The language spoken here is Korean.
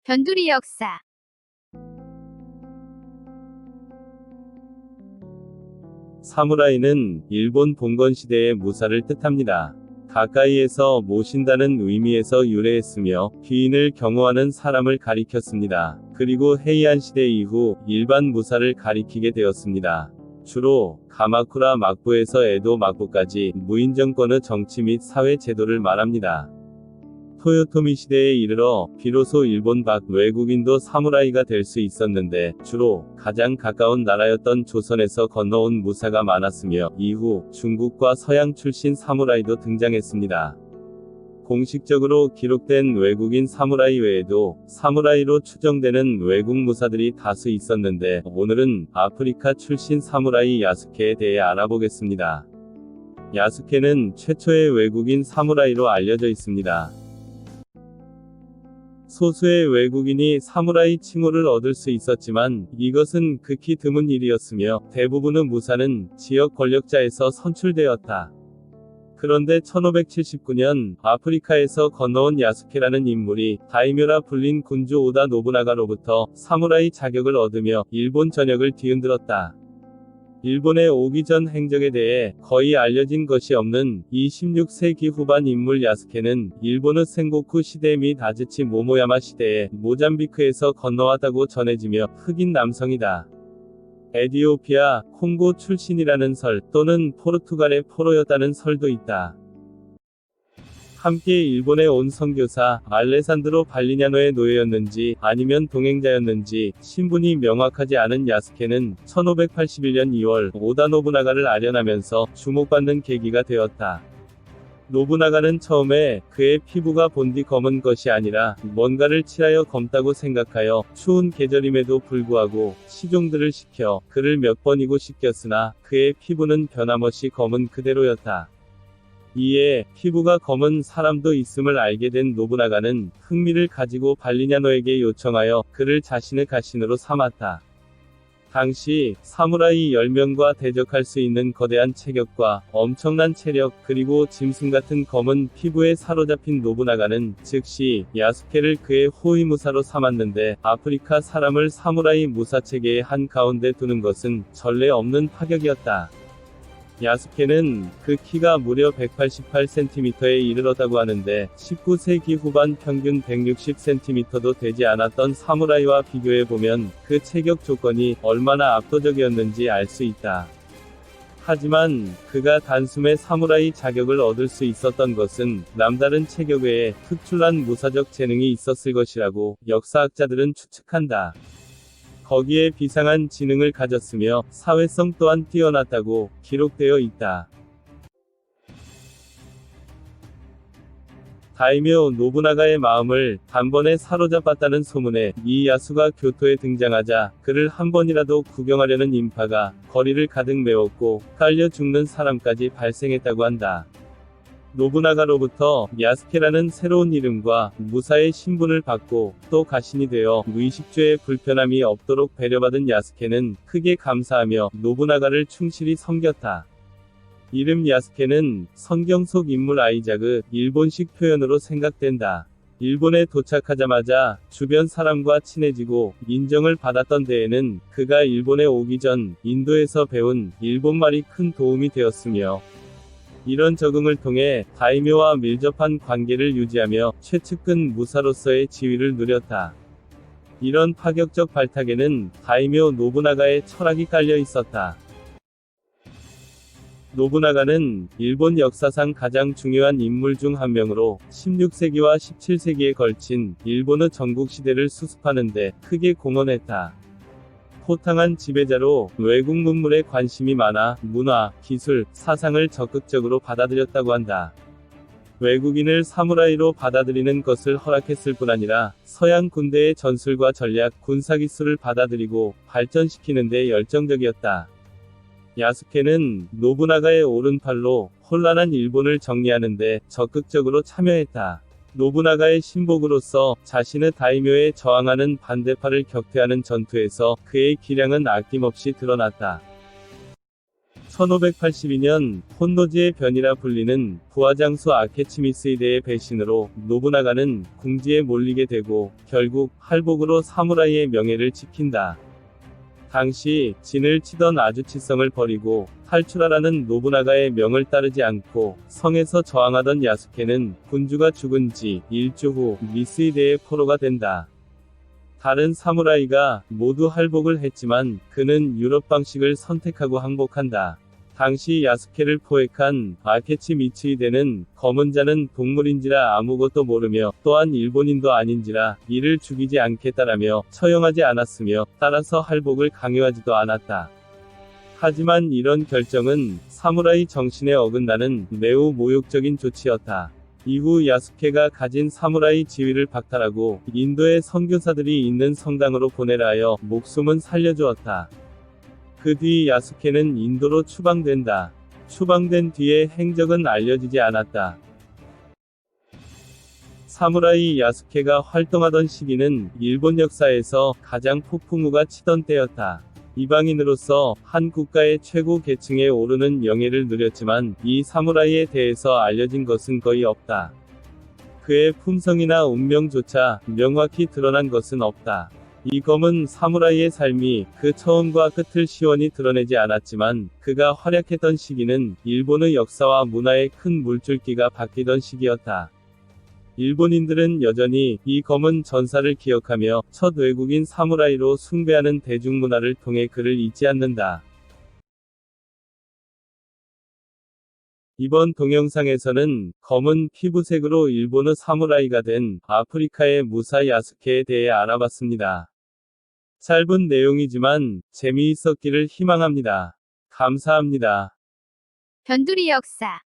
변두리 역사. 사무라이는 일본 봉건 시대의 무사를 뜻합니다. 가까이에서 모신다는 의미에서 유래했으며 귀인을 경호하는 사람을 가리켰습니다. 그리고 헤이안 시대 이후 일반 무사를 가리키게 되었습니다. 주로 가마쿠라 막부에서 에도 막부까지 무인정권의 정치 및 사회 제도를 말합니다. 토요토미 시대에 이르러 비로소 일본 밖 외국인도 사무라이가 될 수 있었는데 주로 가장 가까운 나라였던 조선에서 건너온 무사가 많았으며 이후 중국과 서양 출신 사무라이도 등장했습니다. 공식적으로 기록된 외국인 사무라이 외에도 사무라이로 추정되는 외국 무사들이 다수 있었는데 오늘은 아프리카 출신 사무라이 야스케에 대해 알아보겠습니다. 야스케는 최초의 외국인 사무라이로 알려져 있습니다. 소수의 외국인이 사무라이 칭호를 얻을 수 있었지만 이것은 극히 드문 일이었으며 대부분의 무사는 지역 권력자에서 선출되었다. 그런데 1579년 아프리카에서 건너온 야스케라는 인물이 다이묘라 불린 군주 오다 노부나가로부터 사무라이 자격을 얻으며 일본 전역을 뒤흔들었다. 일본에 오기 전 행적에 대해 거의 알려진 것이 없는 이 16세기 후반 인물 야스케는 일본의 센고쿠 시대 및 아즈치 모모야마 시대에 모잠비크에서 건너왔다고 전해지며 흑인 남성이다. 에티오피아, 콩고 출신이라는 설 또는 포르투갈의 포로였다는 설도 있다. 함께 일본에 온 선교사 알레산드로 발리냐노의 노예였는지 아니면 동행자였는지 신분이 명확하지 않은 야스케는 1581년 2월 오다 노부나가를 아련하면서 주목받는 계기가 되었다. 노부나가는 처음에 그의 피부가 본디 검은 것이 아니라 뭔가를 칠하여 검다고 생각하여 추운 계절임에도 불구하고 시종들을 시켜 그를 몇 번이고 씻겼으나 그의 피부는 변함없이 검은 그대로였다. 이에 피부가 검은 사람도 있음을 알게 된 노부나가는 흥미를 가지고 발리냐노에게 요청하여 그를 자신의 가신으로 삼았다. 당시 사무라이 10명과 대적할 수 있는 거대한 체격과 엄청난 체력 그리고 짐승 같은 검은 피부에 사로잡힌 노부나가는 즉시 야스케를 그의 호위무사로 삼았는데 아프리카 사람을 사무라이 무사체계의 한가운데 두는 것은 전례 없는 파격이었다. 야스케는 그 키가 무려 188cm에 이르렀다고 하는데 19세기 후반 평균 160cm도 되지 않았던 사무라이와 비교해보면 그 체격 조건이 얼마나 압도적이었는지 알 수 있다. 하지만 그가 단숨에 사무라이 자격을 얻을 수 있었던 것은 남다른 체격 외에 특출난 무사적 재능이 있었을 것이라고 역사학자들은 추측한다. 거기에 비상한 지능을 가졌으며 사회성 또한 뛰어났다고 기록되어 있다. 다이묘 노부나가의 마음을 단번에 사로잡았다는 소문에 이야수가 교토에 등장하자 그를 한 번이라도 구경하려는 인파가 거리를 가득 메웠고 깔려 죽는 사람까지 발생했다고 한다. 노부나가로부터 야스케라는 새로운 이름과 무사의 신분을 받고 또 가신이 되어 의식주의 불편함이 없도록 배려받은 야스케는 크게 감사하며 노부나가를 충실히 섬겼다. 이름 야스케는 성경 속 인물 아이작의 일본식 표현으로 생각된다. 일본에 도착하자마자 주변 사람과 친해지고 인정을 받았던 데에는 그가 일본에 오기 전 인도에서 배운 일본말이 큰 도움이 되었으며 이런 적응을 통해 다이묘와 밀접한 관계를 유지하며 최측근 무사로서의 지위를 누렸다. 이런 파격적 발탁에는 다이묘 노부나가의 철학이 깔려 있었다. 노부나가는 일본 역사상 가장 중요한 인물 중 한 명으로 16세기와 17세기에 걸친 일본의 전국시대를 수습하는 데 크게 공헌했다. 호탕한 지배자로 외국 문물에 관심이 많아 문화, 기술, 사상을 적극적으로 받아들였다고 한다. 외국인을 사무라이로 받아들이는 것을 허락했을 뿐 아니라 서양 군대의 전술과 전략, 군사기술을 받아들이고 발전시키는 데 열정적이었다. 야스케는 노부나가의 오른팔로 혼란한 일본을 정리하는 데 적극적으로 참여했다. 노부나가의 신복으로서 자신의 다이묘에 저항하는 반대파를 격퇴하는 전투에서 그의 기량은 아낌없이 드러났다. 1582년 혼노지의 변이라 불리는 부하장수 아케치미스이데의 배신으로 노부나가는 궁지에 몰리게 되고 결국 할복으로 사무라이의 명예를 지킨다. 당시 진을 치던 아주치성을 버리고 탈출하라는 노부나가의 명을 따르지 않고 성에서 저항하던 야스케는 군주가 죽은 지 일주 후 미스이데의 포로가 된다. 다른 사무라이가 모두 할복을 했지만 그는 유럽 방식을 선택하고 항복한다. 당시 야스케를 포획한 아케치 미츠히데는 검은 자는 동물인지라 아무것도 모르며 또한 일본인도 아닌지라 이를 죽이지 않겠다라며 처형하지 않았으며 따라서 할복을 강요하지도 않았다. 하지만 이런 결정은 사무라이 정신에 어긋나는 매우 모욕적인 조치였다. 이후 야스케가 가진 사무라이 지위를 박탈하고 인도의 선교사들이 있는 성당으로 보내라 하여 목숨은 살려주었다. 그 뒤 야스케는 인도로 추방된다. 추방된 뒤의 행적은 알려지지 않았다. 사무라이 야스케가 활동하던 시기는 일본 역사에서 가장 폭풍우가 치던 때였다. 이방인으로서 한 국가의 최고 계층에 오르는 영예를 누렸지만 이 사무라이에 대해서 알려진 것은 거의 없다. 그의 품성이나 운명조차 명확히 드러난 것은 없다. 이 검은 사무라이의 삶이 그 처음과 끝을 시원히 드러내지 않았지만 그가 활약했던 시기는 일본의 역사와 문화의 큰 물줄기가 바뀌던 시기였다. 일본인들은 여전히 이 검은 전사를 기억하며 첫 외국인 사무라이로 숭배하는 대중문화를 통해 그를 잊지 않는다. 이번 동영상에서는 검은 피부색으로 일본의 사무라이가 된 아프리카의 무사 야스케에 대해 알아봤습니다. 짧은 내용이지만 재미있었기를 희망합니다. 감사합니다. 변두리 역사